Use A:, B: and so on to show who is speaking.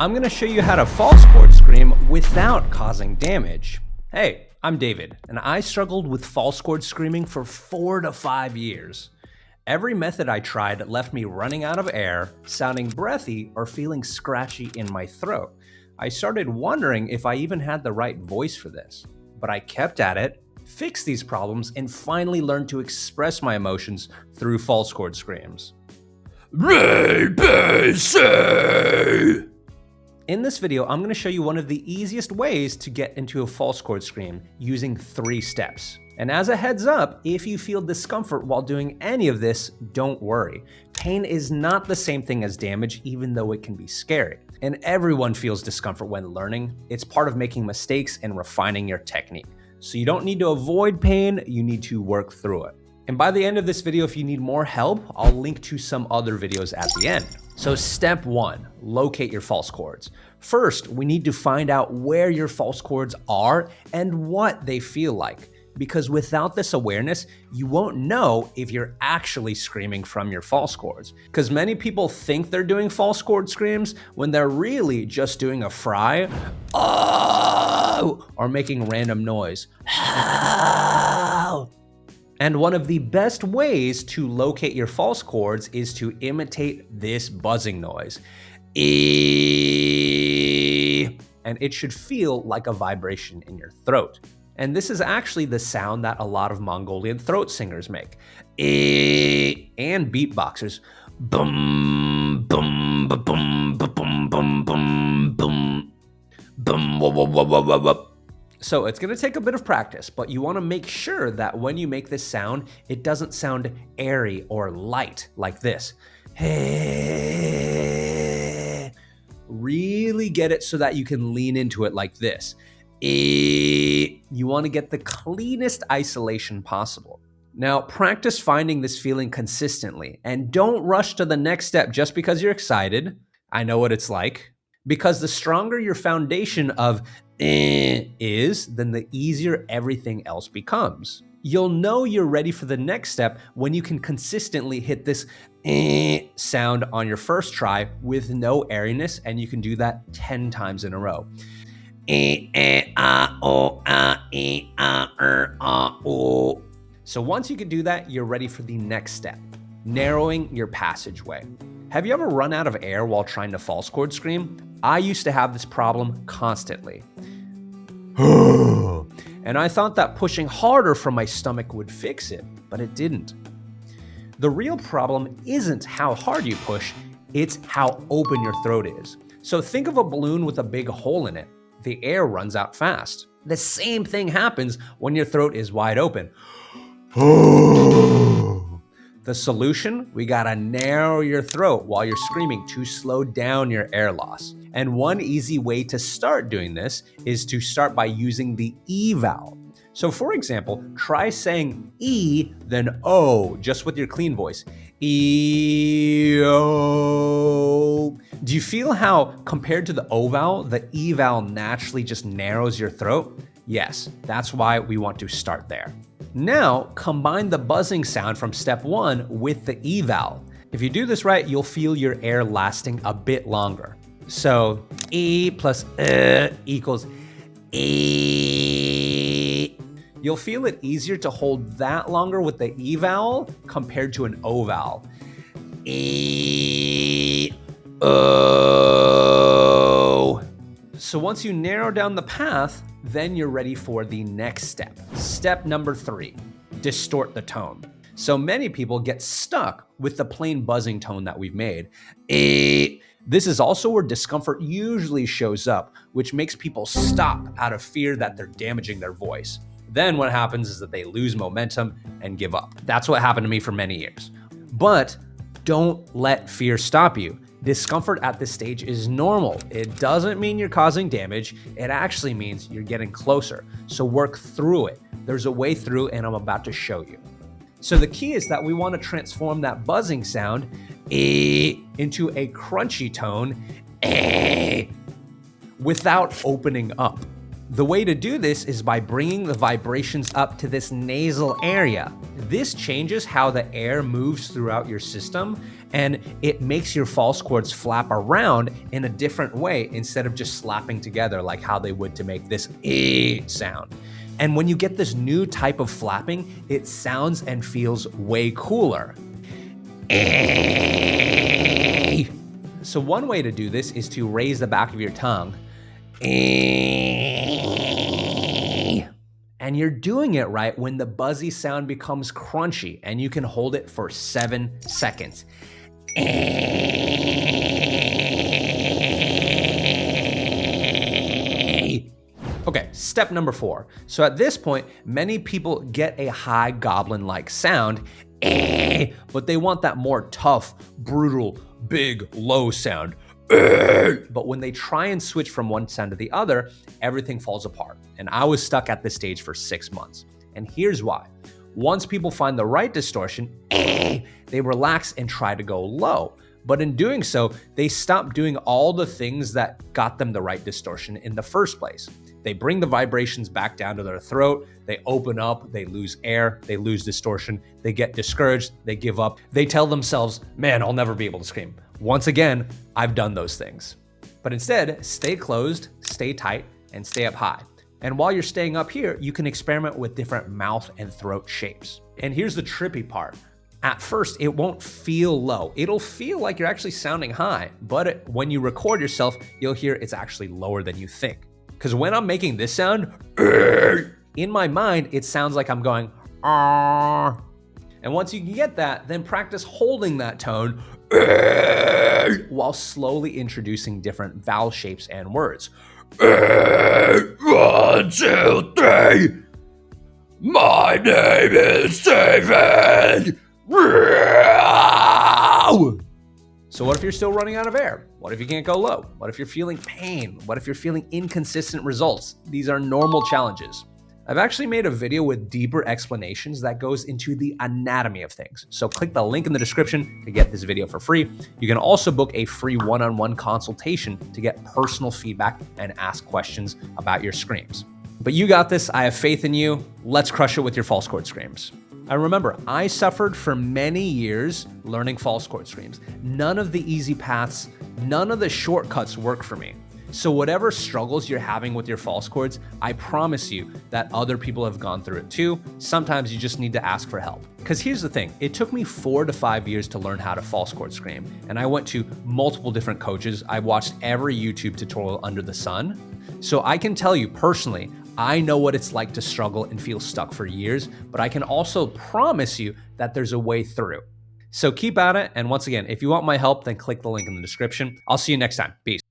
A: I'm gonna show you how to false chord scream without causing damage. Hey, I'm David, and I struggled with false chord screaming for 4 to 5 years. Every method I tried left me running out of air, sounding breathy, or feeling scratchy in my throat. I started wondering if I even had the right voice for this, but I kept at it, fixed these problems, and finally learned to express my emotions through false chord screams. In this video, I'm going to show you one of the easiest ways to get into a false chord scream using 3 steps. And as a heads up, if you feel discomfort while doing any of this, don't worry. Pain is not the same thing as damage, even though it can be scary. And everyone feels discomfort when learning. It's part of making mistakes and refining your technique. So you don't need to avoid pain, you need to work through it. And by the end of this video, if you need more help, I'll link to some other videos at the end. So step 1, locate your false chords. First, we need to find out where your false chords are and what they feel like. Because without this awareness, you won't know if you're actually screaming from your false chords. Because many people think they're doing false chord screams when they're really just doing a fry, oh, or making random noise. And one of the best ways to locate your false chords is to imitate this buzzing noise. And it should feel like a vibration in your throat. And this is actually the sound that a lot of Mongolian throat singers make. And beatboxers. Boom, boom, boom, boom, boom, boom, boom, boom, boom, whoa, whoa, whoa, whoa, whoa, whoa. So it's gonna take a bit of practice, but you wanna make sure that when you make this sound, it doesn't sound airy or light like this. Really get it so that you can lean into it like this. You wanna get the cleanest isolation possible. Now, practice finding this feeling consistently, and don't rush to the next step just because you're excited. I know what it's like. Because the stronger your foundation of is, then the easier everything else becomes. You'll know you're ready for the next step when you can consistently hit this sound on your first try with no airiness, and you can do that 10 times in a row. So once you can do that, you're ready for the next step, narrowing your passageway. Have you ever run out of air while trying to false chord scream? I used to have this problem constantly. And I thought that pushing harder from my stomach would fix it, but it didn't. The real problem isn't how hard you push, it's how open your throat is. So think of a balloon with a big hole in it. The air runs out fast. The same thing happens when your throat is wide open. The solution? We gotta narrow your throat while you're screaming to slow down your air loss. And one easy way to start doing this is to start by using the E vowel. So for example, try saying E, then O, just with your clean voice. E-O. Do you feel how, compared to the O vowel, the E vowel naturally just narrows your throat? Yes, that's why we want to start there. Now, combine the buzzing sound from step 1 with the E vowel. If you do this right, you'll feel your air lasting a bit longer. So, E plus equals E. You'll feel it easier to hold that longer with the E vowel compared to an O vowel. E, O. So once you narrow down the path, then you're ready for the next step. Step number 3, distort the tone. So many people get stuck with the plain buzzing tone that we've made. This is also where discomfort usually shows up, which makes people stop out of fear that they're damaging their voice. Then what happens is that they lose momentum and give up. That's what happened to me for many years. But don't let fear stop you. Discomfort at this stage is normal. It doesn't mean you're causing damage. It actually means you're getting closer. So work through it. There's a way through, and I'm about to show you. So the key is that we want to transform that buzzing sound into a crunchy tone without opening up. The way to do this is by bringing the vibrations up to this nasal area. This changes how the air moves throughout your system, and it makes your false chords flap around in a different way instead of just slapping together like how they would to make this E sound. And when you get this new type of flapping, it sounds and feels way cooler. So one way to do this is to raise the back of your tongue. And you're doing it right when the buzzy sound becomes crunchy and you can hold it for 7 seconds. Okay, step number 4. So at this point, many people get a high goblin-like sound, but they want that more tough, brutal, big, low sound. But when they try and switch from one sound to the other, everything falls apart. And I was stuck at this stage for 6 months. And here's why. Once people find the right distortion, they relax and try to go low. But in doing so, they stop doing all the things that got them the right distortion in the first place. They bring the vibrations back down to their throat, they open up, they lose air, they lose distortion, they get discouraged, they give up. They tell themselves, man, I'll never be able to scream. Once again, I've done those things. But instead, stay closed, stay tight, and stay up high. And while you're staying up here, you can experiment with different mouth and throat shapes. And here's the trippy part. At first, it won't feel low. It'll feel like you're actually sounding high, but when you record yourself, you'll hear it's actually lower than you think. Because when I'm making this sound, in my mind, it sounds like I'm going, ah. And once you can get that, then practice holding that tone while slowly introducing different vowel shapes and words. 1, 2, 3. My name is David. So what if you're still running out of air? What if you can't go low? What if you're feeling pain? What if you're feeling inconsistent results? These are normal challenges. I've actually made a video with deeper explanations that goes into the anatomy of things. So click the link in the description to get this video for free. You can also book a free one-on-one consultation to get personal feedback and ask questions about your screams. But you got this. I have faith in you. Let's crush it with your false chord screams. And remember, I suffered for many years learning false chord screams. None of the easy paths, none of the shortcuts work for me. So whatever struggles you're having with your false chords, I promise you that other people have gone through it too. Sometimes you just need to ask for help. Because here's the thing, it took me 4 to 5 years to learn how to false chord scream. And I went to multiple different coaches. I watched every YouTube tutorial under the sun. So I can tell you personally, I know what it's like to struggle and feel stuck for years, but I can also promise you that there's a way through. So keep at it. And once again, if you want my help, then click the link in the description. I'll see you next time. Peace.